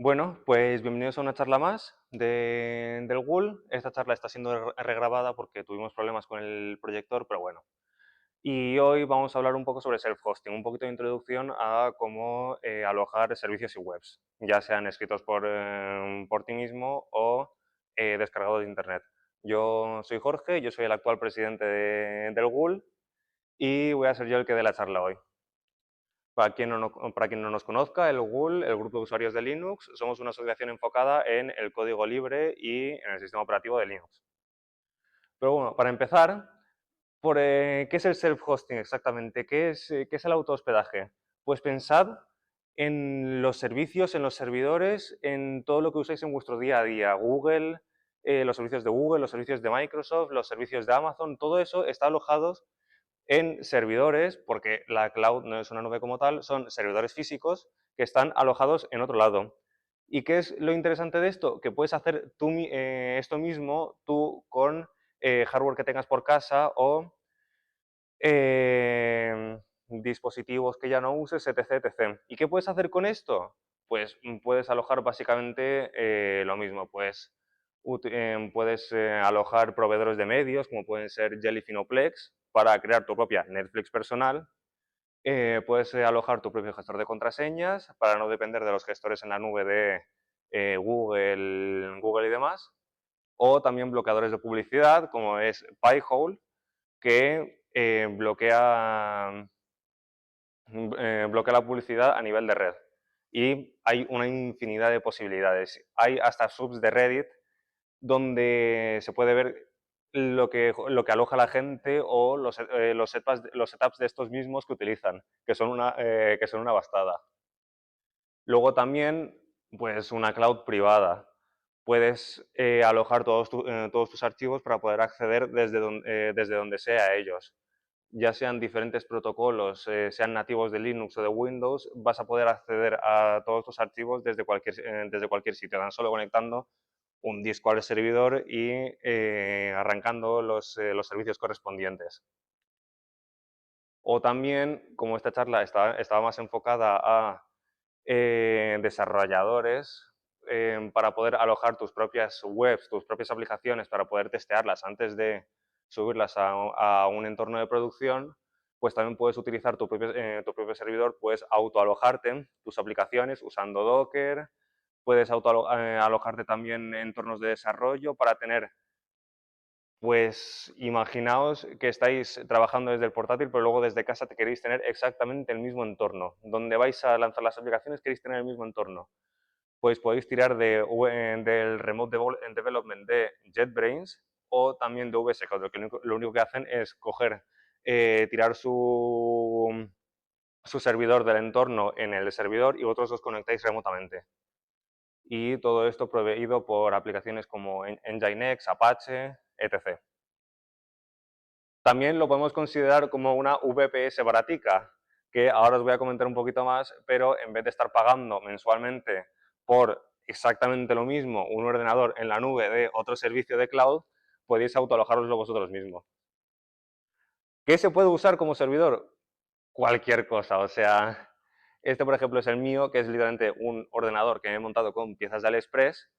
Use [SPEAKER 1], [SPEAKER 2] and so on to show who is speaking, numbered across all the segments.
[SPEAKER 1] Bueno, pues bienvenidos a una charla más del GUL. Esta charla está siendo regrabada porque tuvimos problemas con el proyector, pero bueno. Y hoy vamos a hablar un poco sobre self-hosting, un poquito de introducción a cómo alojar servicios y webs, ya sean escritos por ti mismo o descargados de internet. Yo soy Jorge, yo soy el actual presidente del GUL y voy a ser yo el que dé la charla hoy. Para quien no nos conozca, el GUL, el Grupo de Usuarios de Linux, somos una asociación enfocada en el código libre y en el sistema operativo de Linux. Pero bueno, para empezar, ¿qué es el self-hosting exactamente? ¿Qué es el autohospedaje? Pues pensad en los servicios, en los servidores, en todo lo que usáis en vuestro día a día. Google, los servicios de Google, los servicios de Microsoft, los servicios de Amazon, todo eso está alojado en servidores, porque la cloud no es una nube como tal, son servidores físicos que están alojados en otro lado. ¿Y qué es lo interesante de esto? Que puedes hacer esto mismo tú con hardware que tengas por casa o dispositivos que ya no uses, etc, etc. ¿Y qué puedes hacer con esto? Pues puedes alojar básicamente lo mismo. Pues puedes alojar proveedores de medios, como pueden ser Jellyfin o Plex, para crear tu propia Netflix personal. Puedes alojar tu propio gestor de contraseñas para no depender de los gestores en la nube de Google y demás. O también bloqueadores de publicidad, como es Pi-hole, que bloquea la publicidad a nivel de red. Y hay una infinidad de posibilidades. Hay hasta subs de Reddit donde se puede ver lo que aloja la gente o los setups de estos mismos que utilizan, que son una bastada. Luego también, pues una cloud privada. Puedes alojar todos tus archivos para poder acceder desde donde sea a ellos. Ya sean diferentes protocolos, sean nativos de Linux o de Windows, vas a poder acceder a todos tus archivos desde cualquier sitio, tan solo conectando un disco al servidor y arrancando los servicios correspondientes. O también, como esta charla estaba más enfocada a desarrolladores, para poder alojar tus propias webs, tus propias aplicaciones, para poder testearlas antes de subirlas a un entorno de producción, pues también puedes utilizar tu propio servidor, puedes autoalojarte tus aplicaciones usando Docker, puedes autoalojarte también en entornos de desarrollo para tener, pues imaginaos que estáis trabajando desde el portátil, pero luego desde casa te queréis tener exactamente el mismo entorno. Donde vais a lanzar las aplicaciones queréis tener el mismo entorno. Pues podéis tirar del Remote Development de JetBrains o también de VSCode. Lo único que hacen es tirar su servidor del entorno en el servidor y vosotros os conectáis remotamente. Y todo esto proveído por aplicaciones como Nginx, Apache, etc. También lo podemos considerar como una VPS baratica, que ahora os voy a comentar un poquito más, pero en vez de estar pagando mensualmente por exactamente lo mismo, un ordenador en la nube de otro servicio de cloud, podéis autoalojaroslo vosotros mismos. ¿Qué se puede usar como servidor? Cualquier cosa, o sea, este por ejemplo es el mío, que es literalmente un ordenador que me he montado con piezas de AliExpress,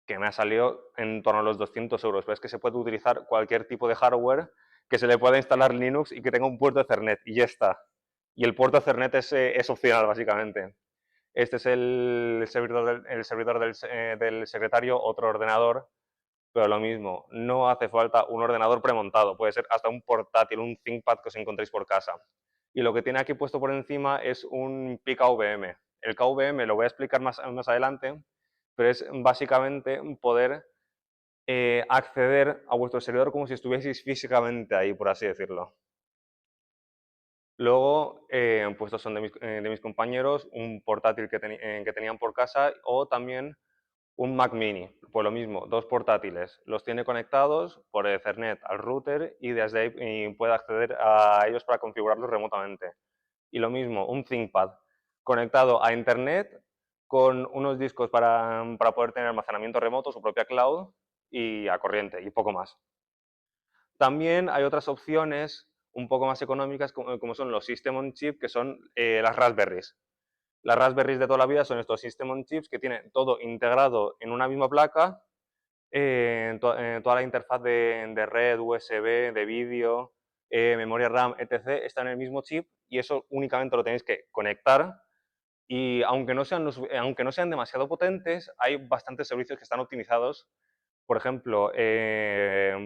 [SPEAKER 1] que me ha salido en torno a los 200 euros, pero es que se puede utilizar cualquier tipo de hardware que se le pueda instalar Linux y que tenga un puerto Ethernet y ya está. Y el puerto Ethernet es opcional, básicamente. Este es el servidor del secretario, otro ordenador, pero lo mismo, no hace falta un ordenador premontado, puede ser hasta un portátil, un ThinkPad que os encontréis por casa. Y lo que tiene aquí puesto por encima es un PKVM. El KVM lo voy a explicar más adelante, pero es básicamente poder acceder a vuestro servidor como si estuvieseis físicamente ahí, por así decirlo. Luego, pues estos son de mis compañeros, un portátil que tenían por casa o también un Mac Mini. Pues lo mismo, dos portátiles. Los tiene conectados por Ethernet al router y desde ahí puede acceder a ellos para configurarlos remotamente. Y lo mismo, un ThinkPad conectado a Internet con unos discos para poder tener almacenamiento remoto, su propia cloud y a corriente y poco más. También hay otras opciones un poco más económicas como son los System on Chip, que son las Raspberries. Las Raspberries de toda la vida son estos System on Chips que tienen todo integrado en una misma placa, toda la interfaz de red, USB, de vídeo, memoria RAM, etc. está en el mismo chip y eso únicamente lo tenéis que conectar y aunque no sean demasiado potentes, hay bastantes servicios que están optimizados. Por ejemplo,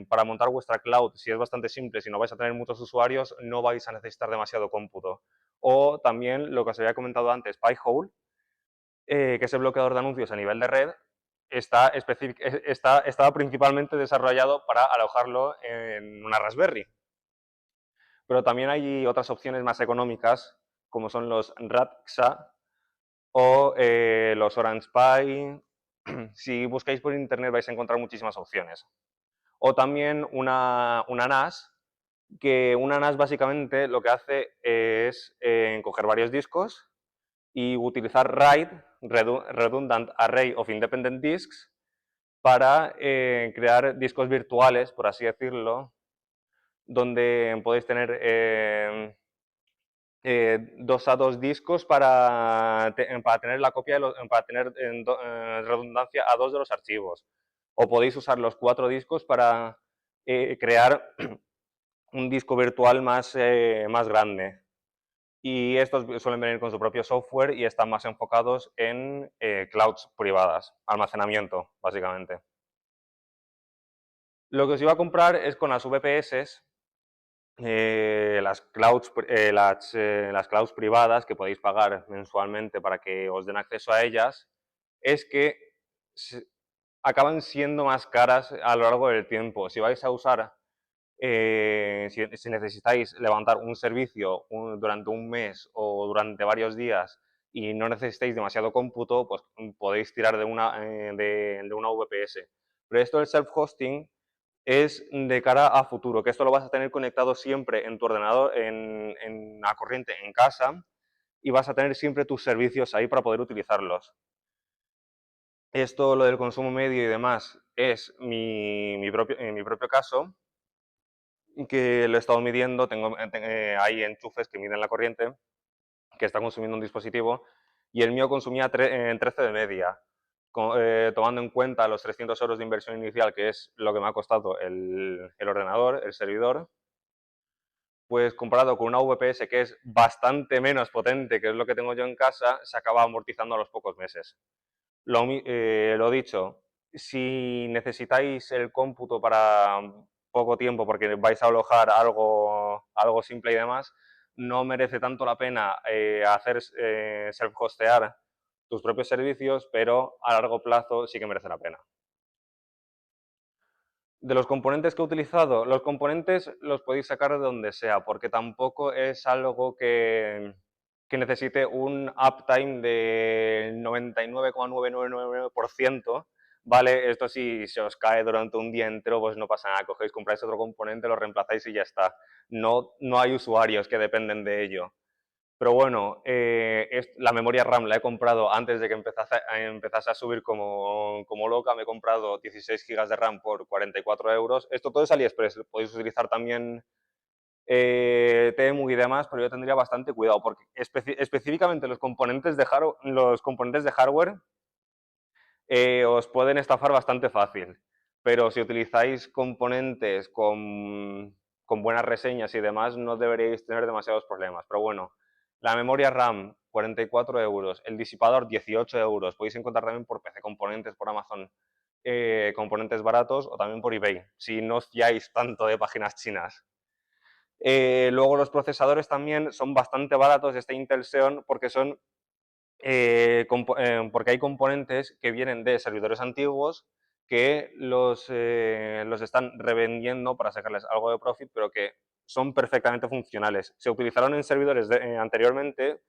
[SPEAKER 1] para montar vuestra cloud, si es bastante simple, si no vais a tener muchos usuarios, no vais a necesitar demasiado cómputo. O también lo que os había comentado antes, Pi-hole, que es el bloqueador de anuncios a nivel de red, está principalmente desarrollado para alojarlo en una Raspberry. Pero también hay otras opciones más económicas, como son los RADXA o los Orange Pi. Si buscáis por internet vais a encontrar muchísimas opciones. O también una NAS, que una NAS básicamente lo que hace es coger varios discos y utilizar RAID, Redundant Array of Independent Disks, para crear discos virtuales, por así decirlo, donde podéis tener 2 discos para tener la copia, para tener redundancia a 2 de los archivos. O podéis usar los 4 discos para crear un disco virtual más grande. Y estos suelen venir con su propio software y están más enfocados en clouds privadas, almacenamiento, básicamente. Lo que os iba a comprar es con las VPS, las clouds privadas que podéis pagar mensualmente para que os den acceso a ellas, es que acaban siendo más caras a lo largo del tiempo. Si vais a usar, si necesitáis levantar un servicio durante un mes o durante varios días y no necesitáis demasiado cómputo, pues podéis tirar de una VPS. Pero esto del self-hosting es de cara a futuro, que esto lo vas a tener conectado siempre en tu ordenador, en la corriente en casa, y vas a tener siempre tus servicios ahí para poder utilizarlos. Esto, lo del consumo medio y demás, es mi propio caso, que lo he estado midiendo, hay enchufes que miden la corriente que está consumiendo un dispositivo, y el mío consumía 13 de media. Tomando en cuenta los 300 euros de inversión inicial, que es lo que me ha costado el ordenador, el servidor, pues comparado con una VPS que es bastante menos potente, que es lo que tengo yo en casa, se acaba amortizando a los pocos meses. Lo dicho, si necesitáis el cómputo para poco tiempo porque vais a alojar algo simple y demás, no merece tanto la pena hacer self-hostear tus propios servicios, pero a largo plazo sí que merece la pena. De los componentes que he utilizado, los componentes los podéis sacar de donde sea, porque tampoco es algo que necesite un uptime del 99,9999%, ¿vale? Esto si se os cae durante un día entero, pues no pasa nada, cogéis, compráis otro componente, lo reemplazáis y ya está. No hay usuarios que dependen de ello. Pero bueno, la memoria RAM la he comprado antes de que empezase a subir como loca. Me he comprado 16 GB de RAM por 44 euros. Esto todo es AliExpress. Podéis utilizar también Temu y demás, pero yo tendría bastante cuidado porque específicamente los componentes de hardware os pueden estafar bastante fácil. Pero si utilizáis componentes con buenas reseñas y demás, no deberíais tener demasiados problemas. Pero bueno, la memoria RAM, 44 euros. El disipador, 18 euros. Podéis encontrar también por PC Componentes, por Amazon, componentes baratos o también por eBay, si no os fiáis tanto de páginas chinas. Luego los procesadores también son bastante baratos de este Intel Xeon porque porque hay componentes que vienen de servidores antiguos que los están revendiendo para sacarles algo de profit, pero que son perfectamente funcionales. Se utilizaron en servidores anteriormente,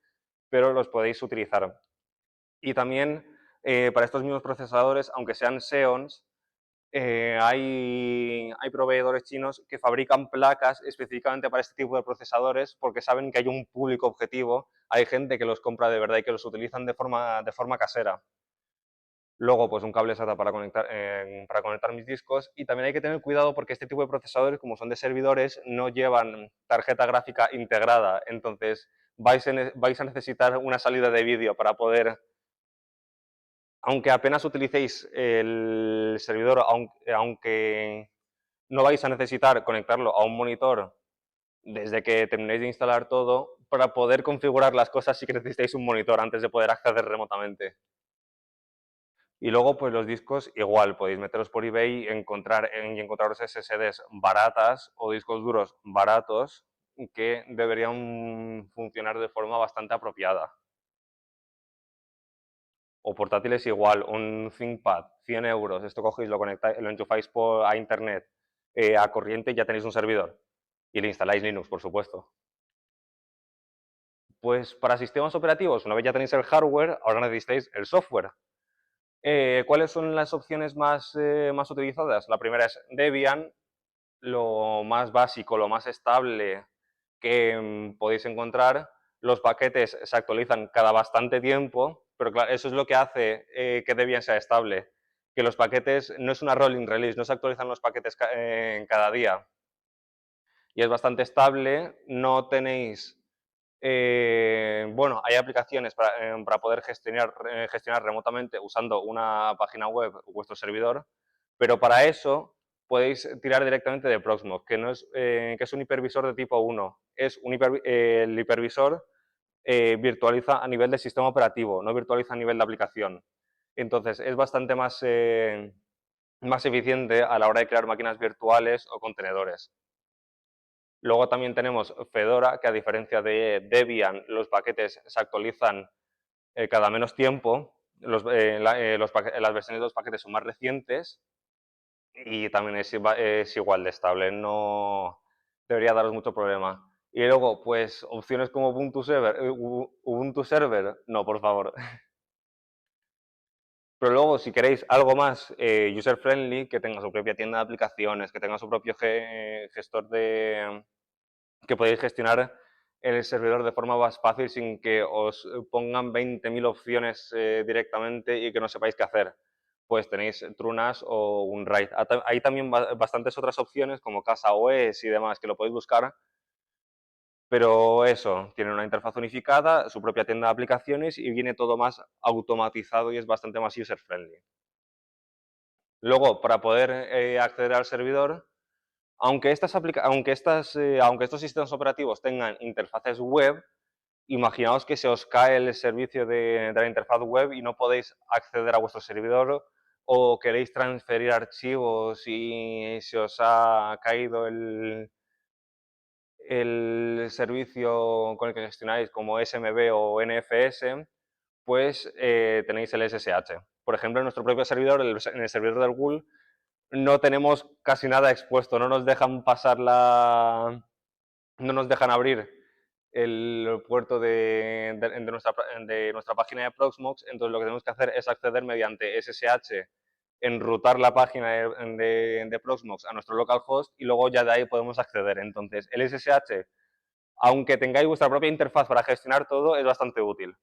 [SPEAKER 1] pero los podéis utilizar. Y también para estos mismos procesadores, aunque sean Xeons, hay proveedores chinos que fabrican placas específicamente para este tipo de procesadores porque saben que hay un público objetivo, hay gente que los compra de verdad y que los utilizan de forma casera. Luego, pues un cable SATA para conectar mis discos, y también hay que tener cuidado porque este tipo de procesadores, como son de servidores, no llevan tarjeta gráfica integrada, entonces vais a necesitar una salida de vídeo para poder, aunque apenas utilicéis el servidor, aunque no vais a necesitar conectarlo a un monitor desde que terminéis de instalar todo, para poder configurar las cosas sí que necesitáis un monitor antes de poder acceder remotamente. Y luego, pues los discos, igual, podéis meteros por eBay y encontraros SSDs baratas o discos duros baratos que deberían funcionar de forma bastante apropiada. O portátiles igual, un ThinkPad, 100 euros, esto cogéis, lo conectáis, lo enchufáis a internet, a corriente, y ya tenéis un servidor. Y le instaláis Linux, por supuesto. Pues para sistemas operativos, una vez ya tenéis el hardware, ahora necesitáis el software. ¿Cuáles son las opciones más utilizadas? La primera es Debian, lo más básico, lo más estable que podéis encontrar. Los paquetes se actualizan cada bastante tiempo, pero claro, eso es lo que hace que Debian sea estable. Que los paquetes, no es una rolling release, no se actualizan los paquetes cada día. Y es bastante estable, no tenéis... bueno, hay aplicaciones para poder gestionar remotamente usando una página web o vuestro servidor, pero para eso podéis tirar directamente de Proxmox, que es un hipervisor de tipo 1. El hipervisor virtualiza a nivel de sistema operativo, no virtualiza a nivel de aplicación. Entonces, es bastante más eficiente a la hora de crear máquinas virtuales o contenedores. Luego también tenemos Fedora, que a diferencia de Debian, los paquetes se actualizan cada menos tiempo. Las versiones de los paquetes son más recientes y también es igual de estable, no debería daros mucho problema. Y luego, pues, opciones como Ubuntu Server, no, por favor. Pero luego, si queréis algo más user-friendly, que tenga su propia tienda de aplicaciones, que tenga su propio gestor que podéis gestionar el servidor de forma más fácil sin que os pongan 20.000 opciones directamente y que no sepáis qué hacer. Pues tenéis Trunas o Unraid. Hay también bastantes otras opciones como CasaOS y demás que lo podéis buscar, pero eso, tienen una interfaz unificada, su propia tienda de aplicaciones y viene todo más automatizado y es bastante más user-friendly. Luego, para poder acceder al servidor, aunque estos sistemas operativos tengan interfaces web, imaginaos que se os cae el servicio de la interfaz web y no podéis acceder a vuestro servidor, o queréis transferir archivos y se os ha caído el servicio con el que gestionáis como SMB o NFS, pues tenéis el SSH. Por ejemplo, en nuestro propio servidor, en el servidor del Google, no tenemos casi nada expuesto, no nos dejan no nos dejan abrir el puerto de nuestra página de Proxmox, entonces lo que tenemos que hacer es acceder mediante SSH, enrutar la página de Proxmox a nuestro localhost y luego ya de ahí podemos acceder. Entonces, el SSH, aunque tengáis vuestra propia interfaz para gestionar todo, es bastante útil.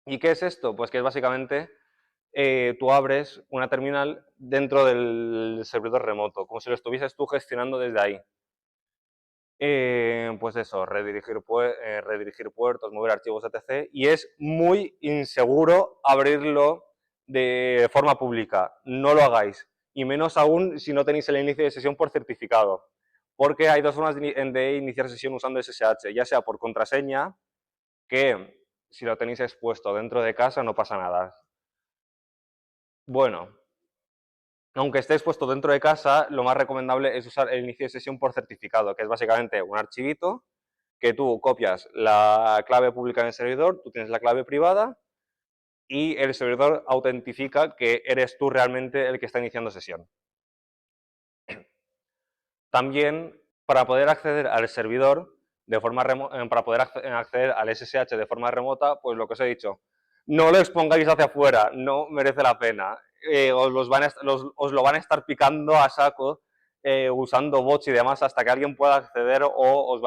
[SPEAKER 1] ¿Y qué es esto? Pues que es básicamente tú abres una terminal dentro del servidor remoto, como si lo estuvieses tú gestionando desde ahí. Pues eso, redirigir puertos, mover archivos, etc. Y es muy inseguro abrirlo de forma pública. No lo hagáis. Y menos aún si no tenéis el inicio de sesión por certificado. Porque hay dos formas de iniciar sesión usando SSH. Ya sea por contraseña, que si lo tenéis expuesto dentro de casa no pasa nada. Bueno, aunque esté expuesto dentro de casa, lo más recomendable es usar el inicio de sesión por certificado, que es básicamente un archivito que tú copias la clave pública en el servidor, tú tienes la clave privada y el servidor autentifica que eres tú realmente el que está iniciando sesión. También, para poder acceder al servidor para poder acceder al SSH de forma remota, pues lo que os he dicho, no lo expongáis hacia afuera, no merece la pena. Os lo van a estar picando a saco usando bots y demás hasta que alguien pueda acceder, o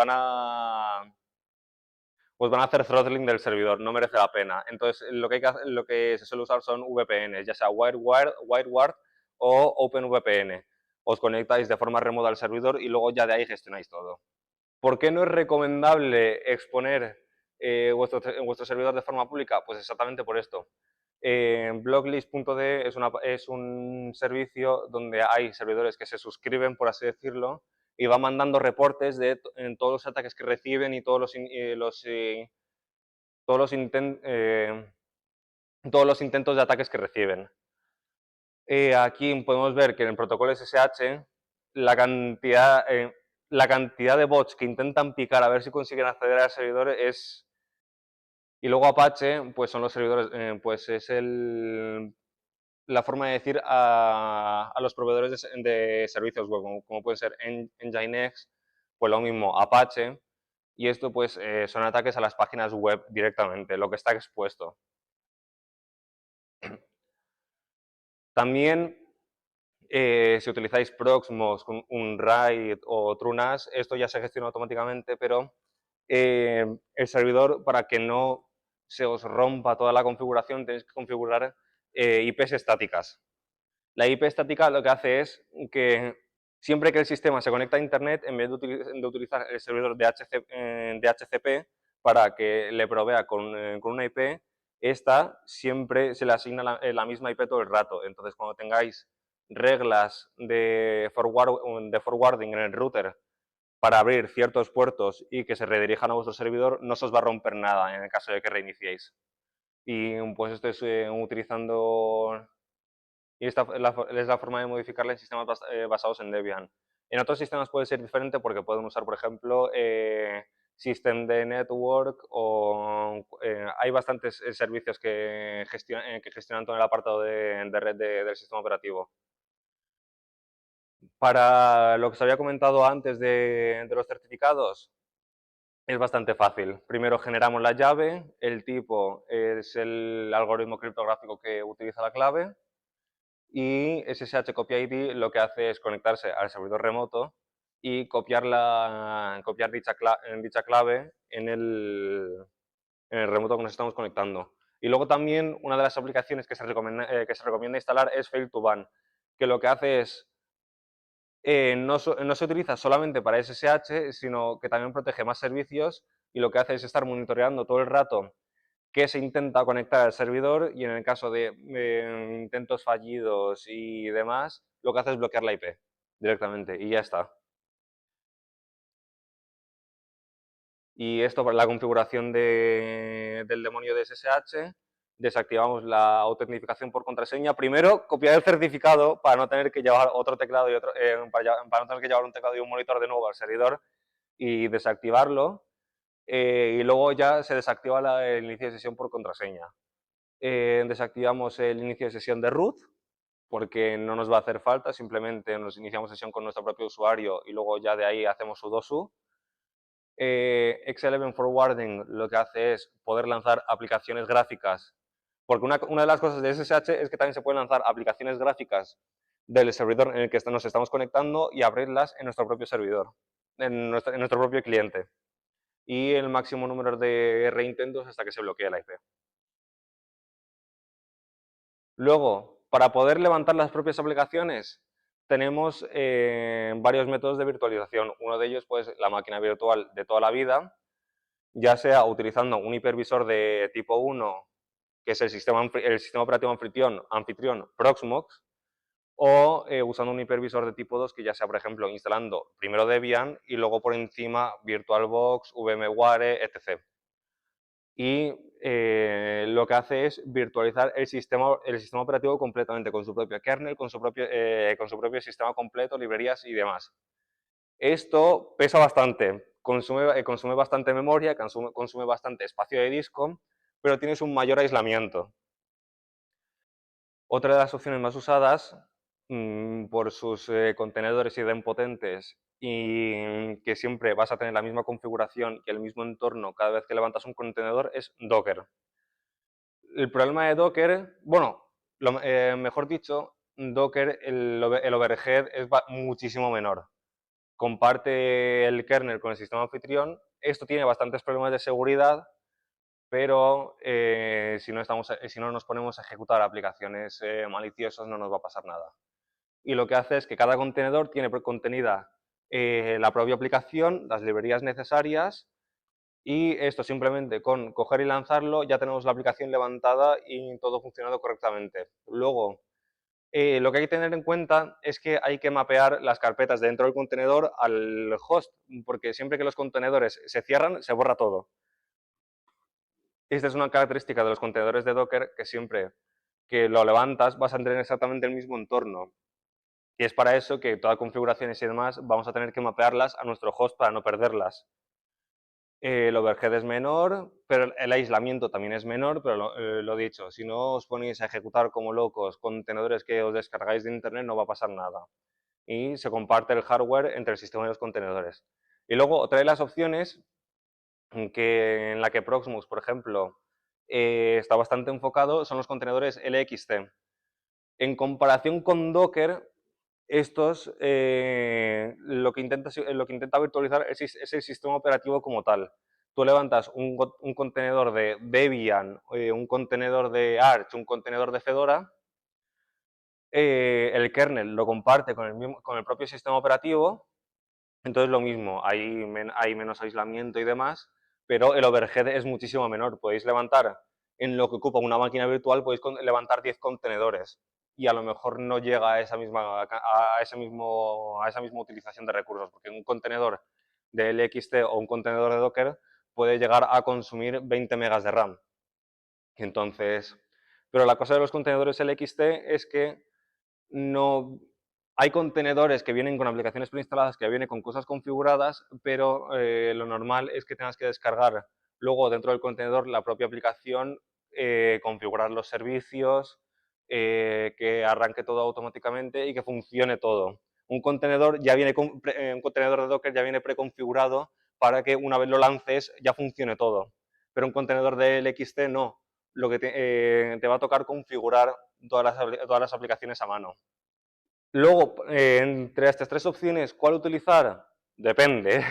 [SPEAKER 1] pues van a hacer throttling del servidor, no merece la pena. Entonces, lo que se suele usar son VPNs, ya sea WireGuard o OpenVPN. Os conectáis de forma remota al servidor y luego ya de ahí gestionáis todo. ¿Por qué no es recomendable exponer vuestro servidor de forma pública? Pues exactamente por esto. Bloglist.de es un servicio donde hay servidores que se suscriben, por así decirlo, y van mandando reportes de todos los ataques que reciben y todos todos los, inten, todos los intentos de ataques que reciben. Aquí podemos ver que en el protocolo SSH la cantidad de bots que intentan picar a ver si consiguen acceder al servidor es... Y luego Apache, pues son los servidores, pues es la forma de decir a los proveedores de servicios web, como pueden ser Nginx, pues lo mismo, Apache, y esto pues son ataques a las páginas web directamente, lo que está expuesto. También, si utilizáis Proxmox, Unraid o TrueNAS, esto ya se gestiona automáticamente, pero el servidor, para que no se os rompa toda la configuración, tenéis que configurar IPs estáticas. La IP estática lo que hace es que siempre que el sistema se conecta a Internet, en vez de utilizar el servidor DHCP para que le provea con una IP, esta siempre se le asigna la misma IP todo el rato. Entonces, cuando tengáis reglas de forwarding en el router para abrir ciertos puertos y que se redirijan a vuestro servidor, no se os va a romper nada en el caso de que reiniciéis. Y pues esto es utilizando... Y esta es la forma de modificarla en sistemas basados en Debian. En otros sistemas puede ser diferente porque pueden usar, por ejemplo, Systemd Network o hay bastantes servicios que gestionan todo el apartado de red del sistema operativo. Para lo que os había comentado antes de los certificados, es bastante fácil. Primero generamos la llave, el tipo es el algoritmo criptográfico que utiliza la clave, y SSH Copy ID lo que hace es conectarse al servidor remoto y copiar dicha clave en el remoto que nos estamos conectando. Y luego también una de las aplicaciones que se recomienda instalar es Fail2Ban, que lo que hace es, no se utiliza solamente para SSH, sino que también protege más servicios y lo que hace es estar monitoreando todo el rato que se intenta conectar al servidor y en el caso de intentos fallidos y demás, lo que hace es bloquear la IP directamente y ya está. Y esto para la configuración del demonio de SSH, desactivamos la autentificación por contraseña. Primero, copiar el certificado para no tener que llevar otro teclado y para no tener que llevar un teclado y un monitor de nuevo al servidor y desactivarlo. Y luego ya se desactiva el inicio de sesión por contraseña. Desactivamos el inicio de sesión de root porque no nos va a hacer falta, simplemente nos iniciamos sesión con nuestro propio usuario y luego ya de ahí hacemos sudo su. X11 Forwarding lo que hace es poder lanzar aplicaciones gráficas, porque una de las cosas de SSH es que también se pueden lanzar aplicaciones gráficas del servidor en el que nos estamos conectando y abrirlas en nuestro propio servidor, en nuestro propio cliente. Y el máximo número de reintentos hasta que se bloquee la IP. Luego, para poder levantar las propias aplicaciones, tenemos varios métodos de virtualización. Uno de ellos, pues, la máquina virtual de toda la vida, ya sea utilizando un hipervisor de tipo 1, que es el sistema operativo anfitrión Proxmox, o usando un hipervisor de tipo 2, que ya sea, por ejemplo, instalando primero Debian y luego por encima VirtualBox, VMware, etc. Y lo que hace es virtualizar el sistema operativo completamente, con su propio kernel, con su propio sistema completo, librerías y demás. Esto pesa bastante, consume bastante memoria, consume bastante espacio de disco, pero tienes un mayor aislamiento. Otra de las opciones más usadas, por sus contenedores idempotentes y que siempre vas a tener la misma configuración y el mismo entorno cada vez que levantas un contenedor, es Docker. El problema de Docker, bueno, mejor dicho, Docker, el overhead es muchísimo menor. Comparte el kernel con el sistema anfitrión esto tiene bastantes problemas de seguridad, pero si no nos ponemos a ejecutar aplicaciones maliciosas no nos va a pasar nada. Y lo que hace es que cada contenedor tiene contenida la propia aplicación, las librerías necesarias, y esto simplemente con coger y lanzarlo ya tenemos la aplicación levantada y todo funcionando correctamente. Luego, lo que hay que tener en cuenta es que hay que mapear las carpetas dentro del contenedor al host, porque siempre que los contenedores se cierran, se borra todo. Esta es una característica de los contenedores de Docker, que siempre que lo levantas vas a tener exactamente el mismo entorno. Y es para eso que todas las configuraciones y demás vamos a tener que mapearlas a nuestro host para no perderlas. El overhead es menor, pero el aislamiento también es menor, pero lo dicho, si no os ponéis a ejecutar como locos contenedores que os descargáis de internet no va a pasar nada. Y se comparte el hardware entre el sistema y los contenedores. Y luego, otra de las opciones en la que Proxmox, por ejemplo, está bastante enfocado son los contenedores LXC. En comparación con Docker, estos lo que intenta virtualizar es el sistema operativo como tal. Tú levantas un contenedor de Debian, un contenedor de Arch, un contenedor de Fedora, el kernel lo comparte con el propio sistema operativo, entonces lo mismo, hay menos aislamiento y demás, pero el overhead es muchísimo menor. Podéis levantar, en lo que ocupa una máquina virtual, podéis levantar 10 contenedores y a lo mejor no llega a esa misma utilización de recursos, porque un contenedor de LXT o un contenedor de Docker puede llegar a consumir 20 megas de RAM. Entonces, pero la cosa de los contenedores LXT es que no hay contenedores que vienen con aplicaciones preinstaladas, que vienen con cosas configuradas, pero lo normal es que tengas que descargar luego dentro del contenedor la propia aplicación, configurar los servicios, que arranque todo automáticamente y que funcione todo. Un contenedor un contenedor de Docker ya viene preconfigurado para que una vez lo lances ya funcione todo. Pero un contenedor de LXT no. Lo que te va a tocar configurar todas las aplicaciones a mano. Luego, entre estas tres opciones, ¿cuál utilizar? Depende.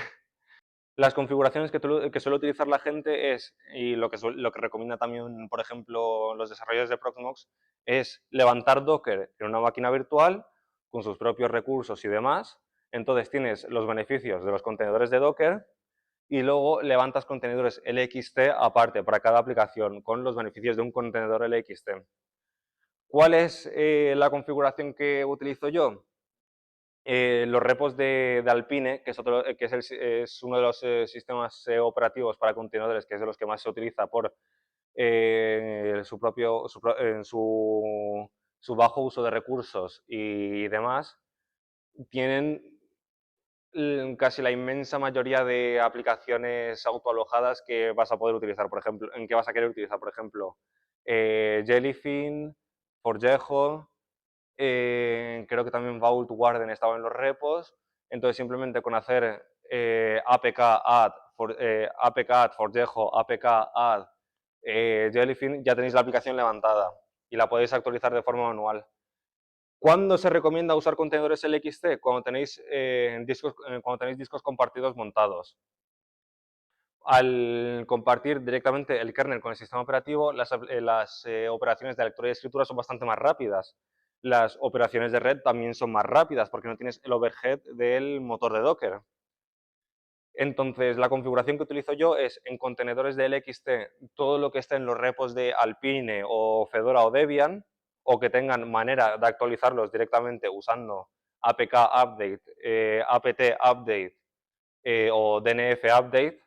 [SPEAKER 1] Las configuraciones que suele utilizar la gente y lo que recomienda también, por ejemplo, los desarrolladores de Proxmox, es levantar Docker en una máquina virtual con sus propios recursos y demás. Entonces tienes los beneficios de los contenedores de Docker y luego levantas contenedores LXT aparte para cada aplicación con los beneficios de un contenedor LXT. ¿Cuál es la configuración que utilizo yo? Los repos de Alpine, que es uno de los sistemas operativos para contenedores, que es de los que más se utiliza por su bajo uso de recursos y demás, tienen casi la inmensa mayoría de aplicaciones autoalojadas que vas a poder utilizar, por ejemplo, en que vas a querer utilizar, por ejemplo, Jellyfin, Forgejo, creo que también Vault Warden estaba en los repos, entonces simplemente con hacer apk add Forgejo, apk add Jellyfin, ya tenéis la aplicación levantada y la podéis actualizar de forma manual. ¿Cuándo se recomienda usar contenedores LXC? Cuando tenéis discos compartidos montados. Al compartir directamente el kernel con el sistema operativo, las operaciones de lectura y escritura son bastante más rápidas. Las operaciones de red también son más rápidas porque no tienes el overhead del motor de Docker. Entonces, la configuración que utilizo yo es en contenedores de LXT todo lo que esté en los repos de Alpine o Fedora o Debian, o que tengan manera de actualizarlos directamente usando apk update, apt update o dnf update.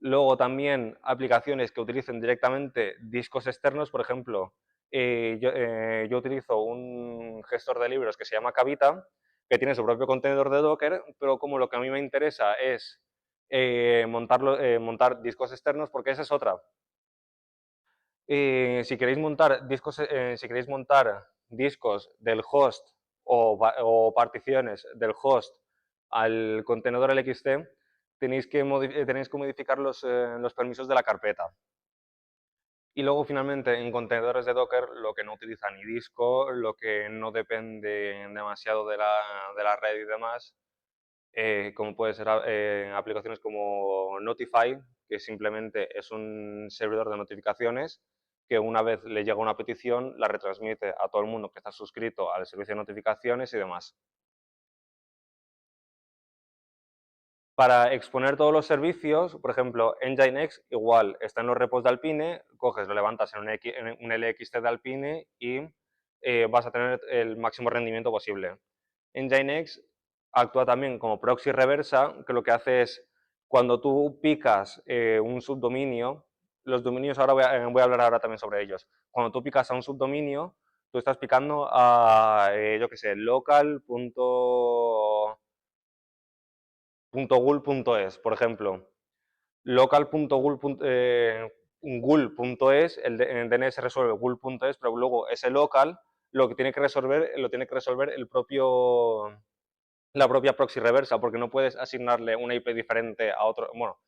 [SPEAKER 1] Luego también aplicaciones que utilicen directamente discos externos, por ejemplo, yo utilizo un gestor de libros que se llama Kavita, que tiene su propio contenedor de Docker, pero como lo que a mí me interesa es montar discos externos, porque esa es otra. Si queréis montar discos del host o particiones del host al contenedor LXT, tenéis que modificar los permisos de la carpeta. Y luego, finalmente, en contenedores de Docker, lo que no utiliza ni disco, lo que no depende demasiado de la red y demás, como puede ser aplicaciones como Notify, que simplemente es un servidor de notificaciones que una vez le llega una petición, la retransmite a todo el mundo que está suscrito al servicio de notificaciones y demás. Para exponer todos los servicios, por ejemplo, Nginx igual está en los repos de Alpine, coges, lo levantas en un LXT de Alpine y vas a tener el máximo rendimiento posible. Nginx actúa también como proxy reversa, que lo que hace es, cuando tú picas un subdominio, los dominios, ahora voy a hablar ahora también sobre ellos. Cuando tú picas a un subdominio, tú estás picando a, yo qué sé, local.gul.es, por ejemplo. Local.gul.es, el DNS resuelve gul.es, pero luego ese local lo que tiene que resolver la propia proxy reversa, porque no puedes asignarle una IP diferente a otro, bueno,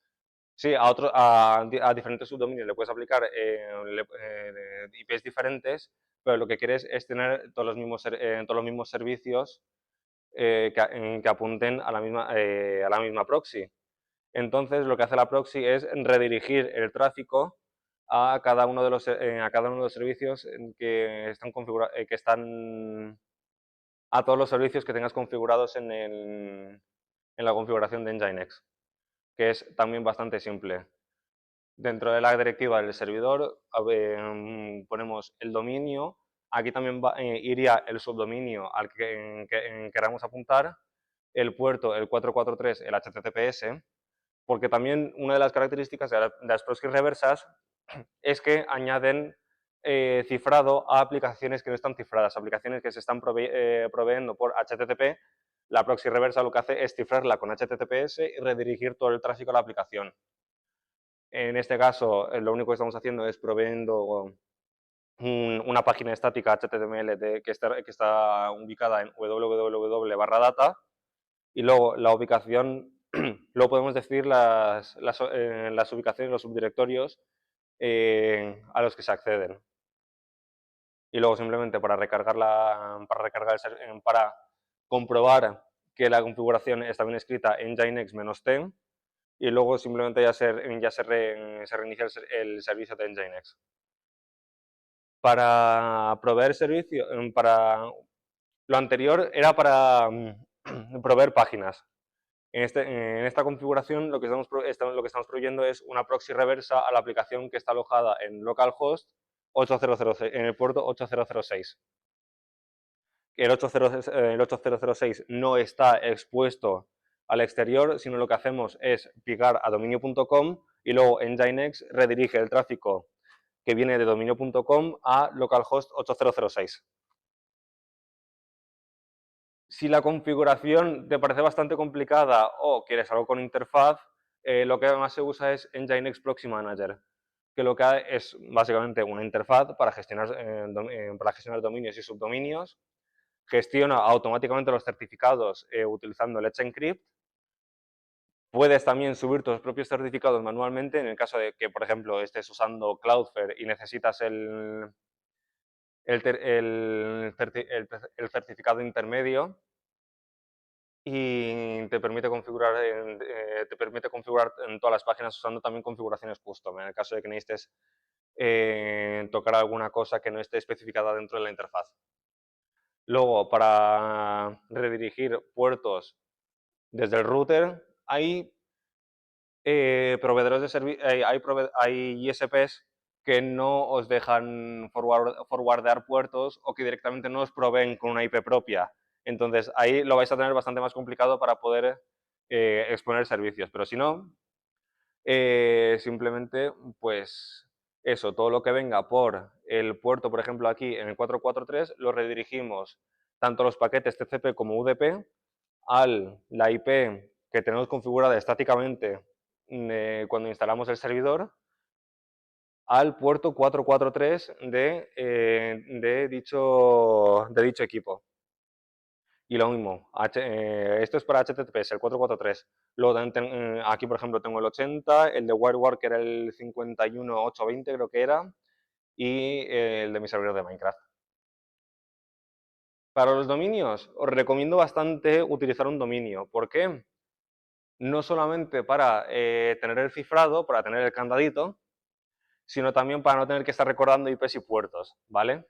[SPEAKER 1] sí, a diferentes subdominios le puedes aplicar IPs diferentes, pero lo que quieres es tener todos los mismos servicios que apunten a la misma proxy. Entonces, lo que hace la proxy es redirigir el tráfico a cada uno de los servicios que están a todos los servicios que tengas configurados en la configuración de Nginx, que es también bastante simple. Dentro de la directiva del servidor ponemos el dominio. Aquí también iría el subdominio al que queramos apuntar, el puerto, el 443, el HTTPS, porque también una de las características de las proxies reversas es que añaden cifrado a aplicaciones que no están cifradas, aplicaciones que se están proveyendo por HTTP. La proxy reversa lo que hace es cifrarla con HTTPS y redirigir todo el tráfico a la aplicación. En este caso, lo único que estamos haciendo es proveyendo una página estática HTML que está ubicada en www/data, y luego la ubicación, luego podemos decidir las ubicaciones, los subdirectorios a los que se acceden. Y luego simplemente para comprobar que la configuración está bien escrita en Nginx-t, y luego simplemente se reinicia el servicio de Nginx. Para proveer servicio, lo anterior era para proveer páginas. En esta configuración lo que estamos proveyendo es una proxy reversa a la aplicación que está alojada en localhost 8006, en el puerto 8006. El 8006 no está expuesto al exterior, sino lo que hacemos es picar a dominio.com y luego Nginx redirige el tráfico que viene de dominio.com a localhost 8006. Si la configuración te parece bastante complicada o quieres algo con interfaz, lo que más se usa es Nginx Proxy Manager, que lo que hace es básicamente una interfaz para gestionar dominios y subdominios. Gestiona automáticamente los certificados utilizando Let's Encrypt. Puedes también subir tus propios certificados manualmente en el caso de que, por ejemplo, estés usando Cloudflare y necesitas el certificado intermedio, y te permite configurar en todas las páginas usando también configuraciones custom, en el caso de que necesites tocar alguna cosa que no esté especificada dentro de la interfaz. Luego, para redirigir puertos desde el router, hay proveedores de servicio, hay ISPs que no os dejan forwardear puertos, o que directamente no os proveen con una IP propia. Entonces ahí lo vais a tener bastante más complicado para poder exponer servicios. Pero si no, simplemente pues eso, todo lo que venga por el puerto, por ejemplo aquí en el 443, lo redirigimos tanto los paquetes TCP como UDP a la IP que tenemos configurada estáticamente cuando instalamos el servidor, al puerto 443 de dicho equipo. Y lo mismo, esto es para HTTPS, el 443. Luego también aquí, por ejemplo, tengo el 80, el de WireGuard, que era el 51820, creo que era, y el de mi servidor de Minecraft. Para los dominios, os recomiendo bastante utilizar un dominio. ¿Por qué? no solamente para tener el cifrado, para tener el candadito, sino también para no tener que estar recordando IPs y puertos, ¿vale?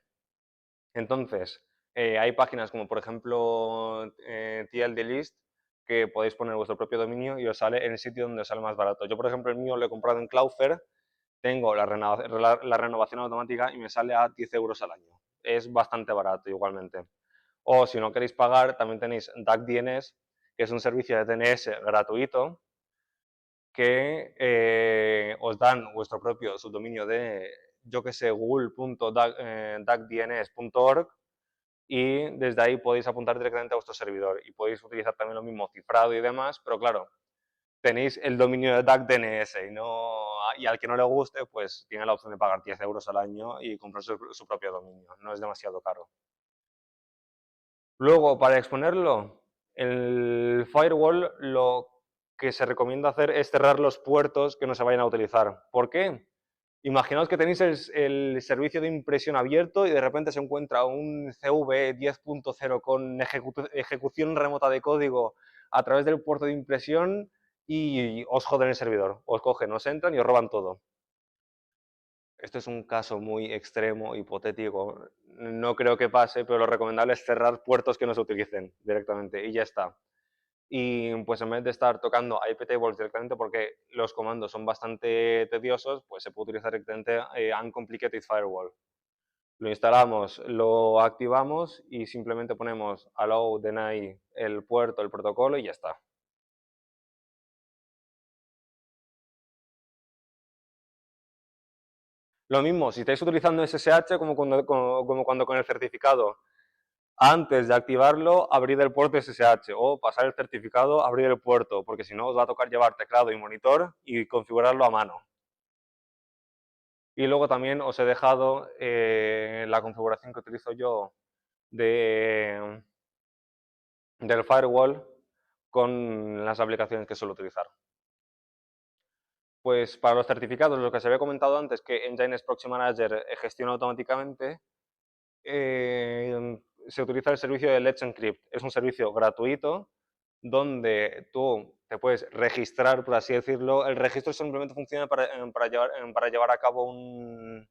[SPEAKER 1] Entonces, hay páginas como por ejemplo TLDlist, que podéis poner vuestro propio dominio y os sale en el sitio donde os sale más barato. Yo, por ejemplo, el mío lo he comprado en Cloudflare, tengo la renovación automática y me sale a 10 euros al año. Es bastante barato igualmente. O si no queréis pagar, también tenéis DuckDNS, que es un servicio de DNS gratuito que os dan vuestro propio subdominio de, yo que sé, google.duckdns.org y desde ahí podéis apuntar directamente a vuestro servidor y podéis utilizar también lo mismo cifrado y demás, pero claro, tenéis el dominio de DuckDNS y al que no le guste, pues tiene la opción de pagar 10 euros al año y comprar su propio dominio, no es demasiado caro. Luego, para exponerlo, el firewall lo que se recomienda hacer es cerrar los puertos que no se vayan a utilizar. ¿Por qué? Imaginaos que tenéis el servicio de impresión abierto y de repente se encuentra un CV 10.0 con ejecución remota de código a través del puerto de impresión y os joden el servidor. Os cogen, os entran y os roban todo. Esto es un caso muy extremo, hipotético. No creo que pase, pero lo recomendable es cerrar puertos que no se utilicen directamente y ya está. Y pues en vez de estar tocando iptables directamente, porque los comandos son bastante tediosos, pues se puede utilizar directamente Uncomplicated Firewall. Lo instalamos, lo activamos y simplemente ponemos allow, deny, el puerto, el protocolo y ya está. Lo mismo, si estáis utilizando SSH, como cuando con el certificado, antes de activarlo, abrir el puerto SSH o pasar el certificado, abrir el puerto, porque si no os va a tocar llevar teclado y monitor y configurarlo a mano. Y luego también os he dejado la configuración que utilizo yo del firewall con las aplicaciones que suelo utilizar. Pues para los certificados, lo que se había comentado antes, que Nginx Proxy Manager gestiona automáticamente, se utiliza el servicio de Let's Encrypt. Es un servicio gratuito donde tú te puedes registrar, por así decirlo. El registro simplemente funciona para llevar a cabo un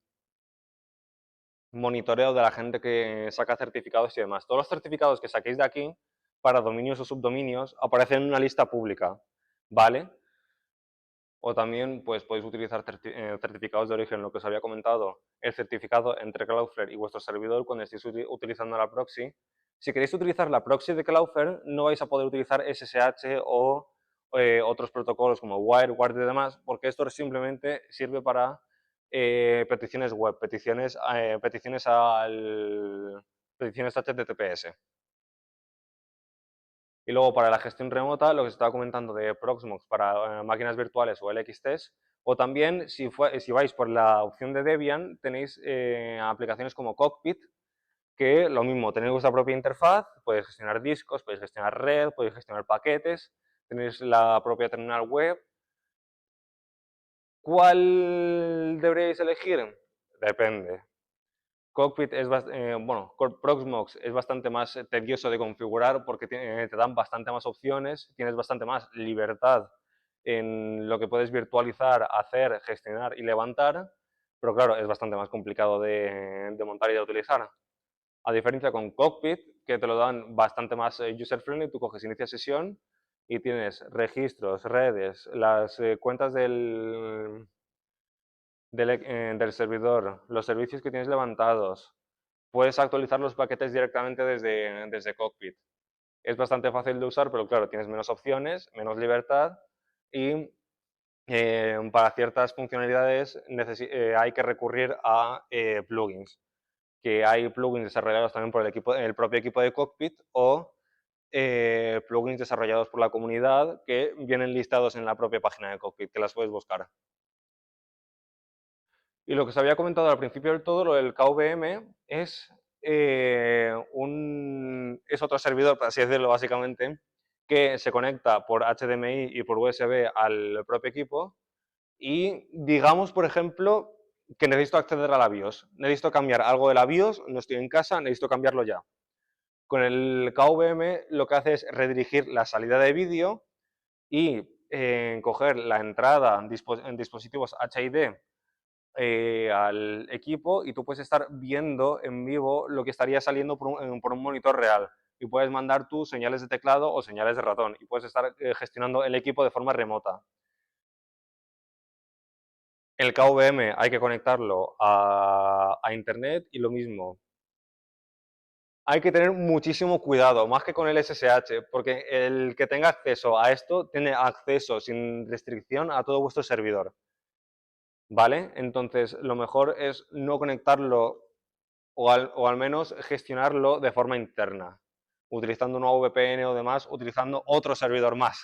[SPEAKER 1] monitoreo de la gente que saca certificados y demás. Todos los certificados que saquéis de aquí, para dominios o subdominios, aparecen en una lista pública, ¿vale? O también pues, podéis utilizar certificados de origen, lo que os había comentado, el certificado entre Cloudflare y vuestro servidor cuando estéis utilizando la proxy. Si queréis utilizar la proxy de Cloudflare, no vais a poder utilizar SSH o otros protocolos como WireGuard y demás, porque esto simplemente sirve para peticiones web, peticiones HTTPS. Y luego para la gestión remota, lo que se estaba comentando de Proxmox para máquinas virtuales o LXTs, o también si vais por la opción de Debian, tenéis aplicaciones como Cockpit, que lo mismo, tenéis vuestra propia interfaz, podéis gestionar discos, podéis gestionar red, podéis gestionar paquetes, tenéis la propia terminal web. ¿Cuál deberíais elegir? Depende. Cockpit es bueno, Proxmox es bastante más tedioso de configurar porque te dan bastante más opciones, tienes bastante más libertad en lo que puedes virtualizar, hacer, gestionar y levantar, pero claro, es bastante más complicado de montar y de utilizar. A diferencia con Cockpit, que te lo dan bastante más user-friendly, tú coges, inicia sesión y tienes registros, redes, las cuentas del servidor, los servicios que tienes levantados. Puedes actualizar los paquetes directamente desde Cockpit. Es bastante fácil de usar, pero claro, tienes menos opciones, menos libertad y para ciertas funcionalidades hay que recurrir a plugins, que hay plugins desarrollados también por el propio equipo de Cockpit o plugins desarrollados por la comunidad que vienen listados en la propia página de Cockpit, que las puedes buscar. Y lo que os había comentado al principio del todo, lo del KVM, es otro servidor, por así decirlo, básicamente, que se conecta por HDMI y por USB al propio equipo y digamos, por ejemplo, que necesito acceder a la BIOS. Necesito cambiar algo de la BIOS, no estoy en casa, necesito cambiarlo ya. Con el KVM lo que hace es redirigir la salida de vídeo y coger la entrada en dispositivos HID al equipo y tú puedes estar viendo en vivo lo que estaría saliendo por un monitor real y puedes mandar tus señales de teclado o señales de ratón y puedes estar gestionando el equipo de forma remota. El KVM hay que conectarlo a internet y lo mismo. Hay que tener muchísimo cuidado, más que con el SSH, porque el que tenga acceso a esto tiene acceso sin restricción a todo vuestro servidor, ¿vale? Entonces, lo mejor es no conectarlo o al menos gestionarlo de forma interna, utilizando una VPN o demás, utilizando otro servidor más.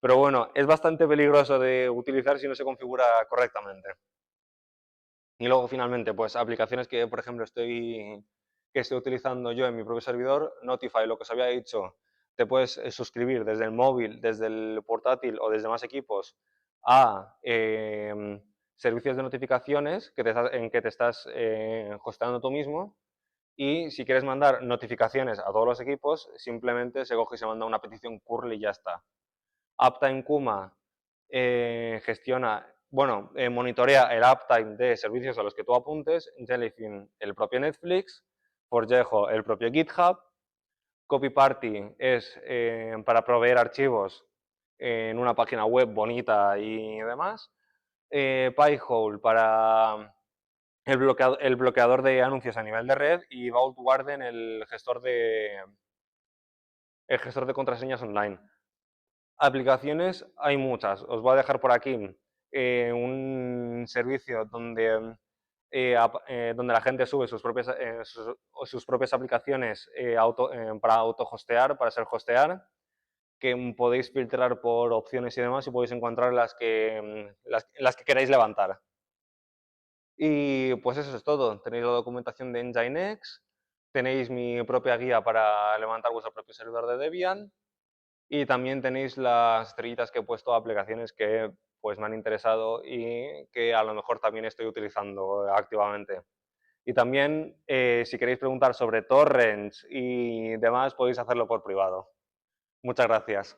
[SPEAKER 1] Pero bueno, es bastante peligroso de utilizar si no se configura correctamente. Y luego finalmente, pues aplicaciones que, por ejemplo, que estoy utilizando yo en mi propio servidor, Notify, lo que os había dicho, te puedes suscribir desde el móvil, desde el portátil o desde más equipos a servicios de notificaciones en que te estás hosteando tú mismo. Y si quieres mandar notificaciones a todos los equipos, simplemente se coge y se manda una petición curl y ya está. Uptime Kuma monitorea el uptime de servicios a los que tú apuntes, Jellyfin el propio Netflix, Forgejo el propio GitHub, CopyParty es para proveer archivos en una página web bonita y demás, Pi-hole para el bloqueador de anuncios a nivel de red y Vault Warden el gestor de contraseñas online. Aplicaciones hay muchas. Os voy a dejar por aquí un servicio donde la gente sube sus propias aplicaciones para auto-hostear, para ser hostear, que podéis filtrar por opciones y demás y podéis encontrar las que queráis levantar. Y pues eso es todo. Tenéis la documentación de Nginx, tenéis mi propia guía para levantar vuestro propio servidor de Debian y también tenéis las estrellitas que he puesto a aplicaciones que pues me han interesado y que a lo mejor también estoy utilizando activamente. Y también, si queréis preguntar sobre torrents y demás, podéis hacerlo por privado. Muchas gracias.